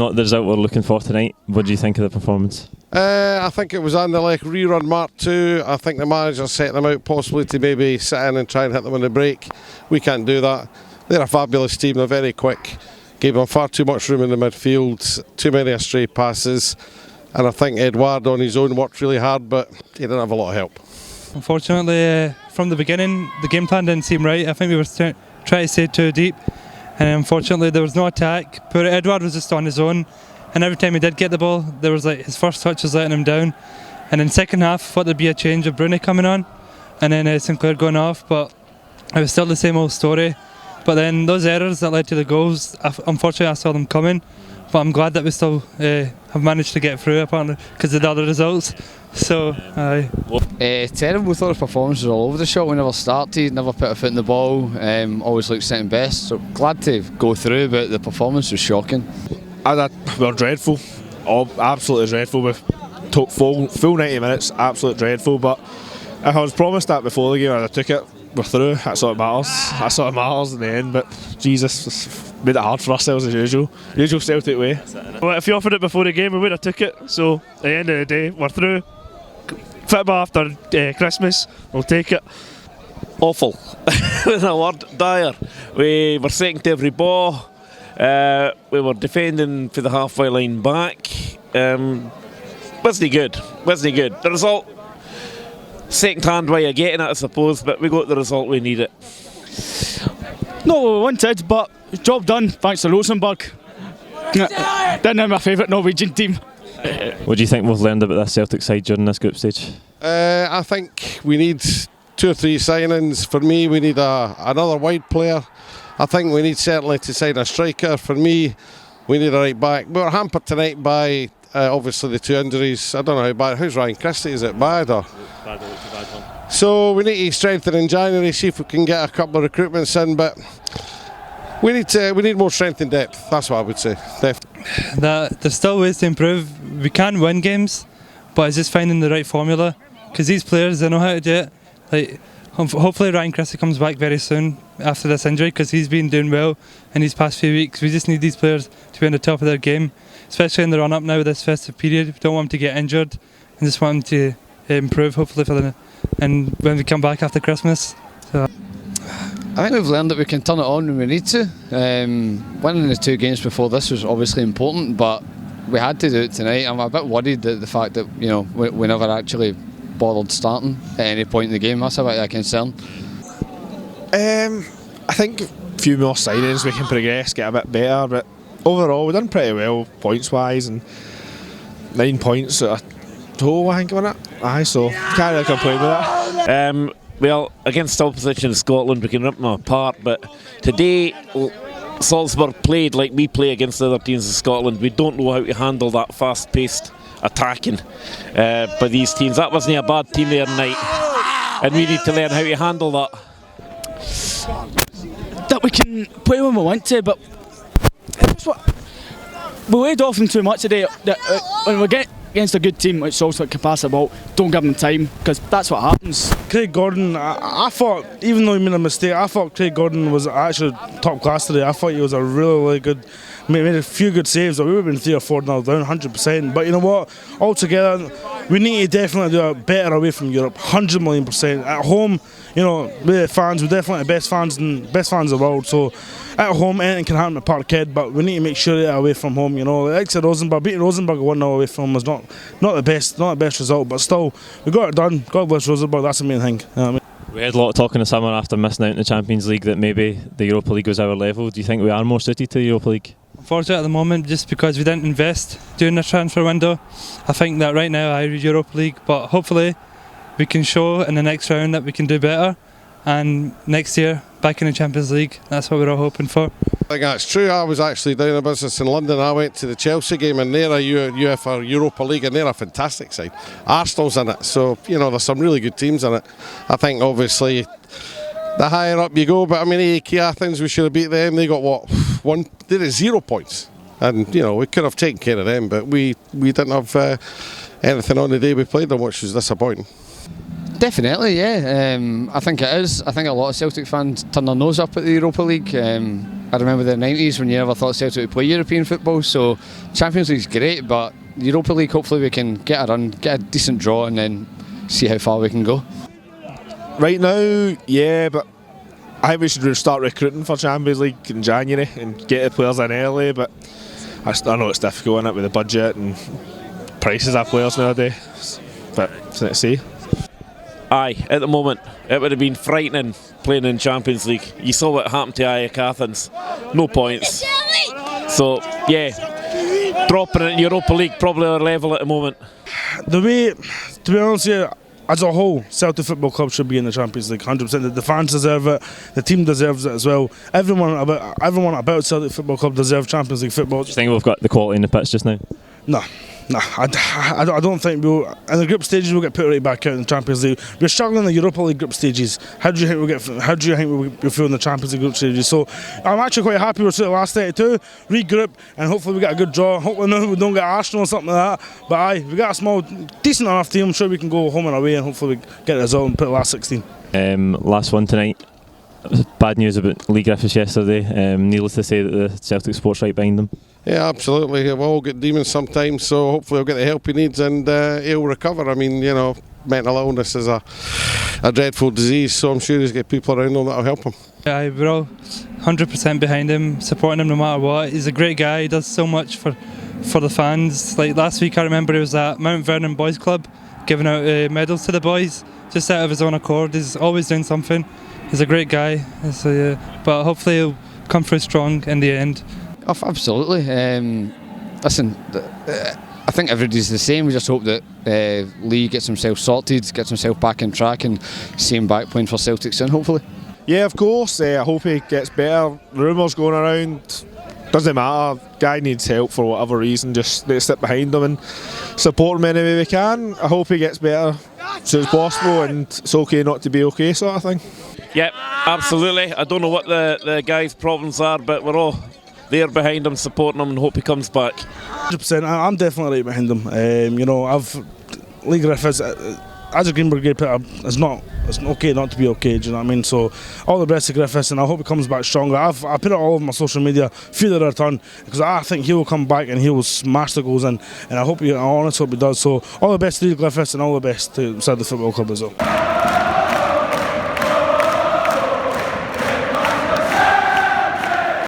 Not the result we're looking for tonight. What do you think of the performance? I think it was on the rerun mark 2. I think the manager set them out possibly to maybe sit in and try and hit them on the break. We can't do that. They're a fabulous team, they're very quick. Gave them far too much room in the midfield, too many astray passes, and I think Edouard on his own worked really hard, but he didn't have a lot of help. Unfortunately, from the beginning, the game plan didn't seem right. I think we were trying to stay too deep, and unfortunately there was no attack. But Edouard was just on his own, and every time he did get the ball, there was his first touch was letting him down. And in the second half, I thought there'd be a change of Bruni coming on, and then Sinclair going off, but it was still the same old story. But then those errors that led to the goals, unfortunately I saw them coming, but I'm glad that we still have managed to get through apparently because of the other results. So, terrible. Thought the performance was all over the shop. We never started, never put a foot in the ball, always looked second best. So glad to go through, but the performance was shocking. We were dreadful, absolutely dreadful. We took full 90 minutes, absolutely dreadful. But if I was promised that before the game, I took it. We're through. That's all that matters. That's all that matters in the end. But Jesus, made it hard for ourselves as usual. Usual Celtic way. Well, if you offered it before the game, we would have took it. So at the end of the day, we're through. Football after Christmas, we'll take it. Awful. With a word, dire. We were second to every ball. We were defending for the halfway line back. Wasn't good. The result, second hand way of getting it, I suppose, but we got the result we needed. No, we wanted, but job done thanks to Rosenborg. Didn't have my favourite Norwegian team. What do you think we've learned about this Celtic side during this group stage? I think we need 2 or 3 signings. For me, we need another wide player. I think we need certainly to sign a striker. For me, we need a right back. We were hampered tonight by obviously the 2 injuries. I don't know how bad. Who's Ryan Christie? Is it bad or? Bad. So we need to strengthen in January. See if we can get a couple of recruitments in, but we need more strength in depth. That's what I would say. There's still ways to improve. We can win games, but it's just finding the right formula. Because these players, they know how to do it. Hopefully Ryan Christie comes back very soon after this injury, because he's been doing well in these past few weeks. We just need these players to be on the top of their game, especially in the run-up now with this festive period. We don't want them to get injured, and just want them to improve hopefully and when we come back after Christmas. So. I think we've learned that we can turn it on when we need to. Winning the 2 games before this was obviously important, but we had to do it tonight. I'm a bit worried that the fact that we never actually bothered starting at any point in the game. That's a bit of a concern. I think a few more signings, we can progress, get a bit better, but overall we've done pretty well points wise, and 9 points at a total, I think, on it. Aye, so can't really complain with that. Well, against opposition in Scotland, we can rip them apart, but today Salzburg played like we play against the other teams in Scotland. We don't know how to handle that fast-paced attacking by these teams. That wasn't a bad team there tonight, and we need to learn how to handle that. That we can play when we want to, but we laid off them too much today. When we get against a good team like Salzburg can pass the ball, don't give them time, because that's what happens. Craig Gordon, I thought, even though he made a mistake, I thought Craig Gordon was actually top class today. I thought he was a really good, made a few good saves. We would have been 3 or 4 now down, 100%. But you know what? Altogether, we need to definitely do it better away from Europe, 100,000,000%. At home, we're fans, we're definitely the best fans in the world. So at home, anything can happen at Parkhead, but we need to make sure that away from home. Like I said, Rosenborg, beating Rosenborg 1-0 away from home was not the best result, but still we got it done. God bless Rosenborg. That's the main thing. We had a lot of talk in the summer after missing out in the Champions League that maybe the Europa League was our level. Do you think we are more suited to the Europa League? Unfortunately at the moment, just because we didn't invest during the transfer window, I think that right now I read Europa League, but hopefully we can show in the next round that we can do better, and next year back in the Champions League. That's what we're all hoping for. I think that's true. I was actually doing a business in London. I went to the Chelsea game, and they're a UEFA Europa League, and they're a fantastic side. Arsenal's in it, so there's some really good teams in it. I think obviously the higher up you go, but I mean AEK Athens, we should have beat them. They got one? They had 0 points, and we could have taken care of them, but we didn't have anything on the day we played them, which was disappointing. Definitely, yeah. I think it is. I think a lot of Celtic fans turn their nose up at the Europa League. I remember the 90s when you never thought Celtic would play European football, so Champions League's great, but Europa League, hopefully we can get a run, get a decent draw and then see how far we can go. Right now, yeah, but I think we should start recruiting for Champions League in January and get the players in early, but I know it's difficult in it with the budget and prices of players nowadays, but let's see. Aye, at the moment, it would have been frightening playing in Champions League. You saw what happened to Ajax Athens. No points. So, yeah, dropping it in Europa League, probably our level at the moment. The way, to be honest with you, as a whole, Celtic Football Club should be in the Champions League, 100%. The fans deserve it, the team deserves it as well. Everyone about Celtic Football Club deserves Champions League football. Do you think we've got the quality in the pitch just now? No, I don't think we'll. In the group stages, we'll get put right back out in the Champions League. We're struggling in the Europa League group stages. How do you think we'll feel in the Champions League group stages? So I'm actually quite happy we're the last 32, regroup, and hopefully we get a good draw. Hopefully we don't get Arsenal or something like that. But aye, we got a small, decent enough team. I'm sure we can go home and away, and hopefully we get a result and put the last 16. Last one tonight. Bad news about Leigh Griffiths yesterday. Needless to say that the Celtic sport's right behind them. Yeah, absolutely. We've all got demons sometimes, so hopefully he'll get the help he needs and he'll recover. I mean, you know, mental illness is a dreadful disease, so I'm sure he's got people around him that'll help him. Yeah, we're all 100% behind him, supporting him no matter what. He's a great guy. He does so much for the fans. Like last week, I remember he was at Mount Vernon Boys Club giving out medals to the boys just out of his own accord. He's always doing something. He's a great guy. So, but hopefully he'll come through strong in the end. Oh, absolutely. Listen, I think everybody's the same. We just hope that Leigh gets himself sorted, gets himself back on track, and see him back playing for Celtic soon, hopefully. Yeah, of course. I hope he gets better. Rumours going around. Doesn't matter. Guy needs help for whatever reason. Just let's sit behind him and support him any way we can. I hope he gets better as soon as possible, and it's okay not to be okay, sort of thing. Yep, absolutely. I don't know what the guy's problems are, but we're all there behind him, supporting him, and hope he comes back. 100%. I'm definitely right behind him. You know, Leigh Griffiths, as a Green Brigade player, it's okay not to be okay. Do you know what I mean? So all the best to Griffiths, and I hope he comes back stronger. I put it all over my social media, feel the return, because I think he will come back and he will smash the goals in, and I honestly hope he does. So all the best to Griffiths and all the best to Celtic Football Club as well.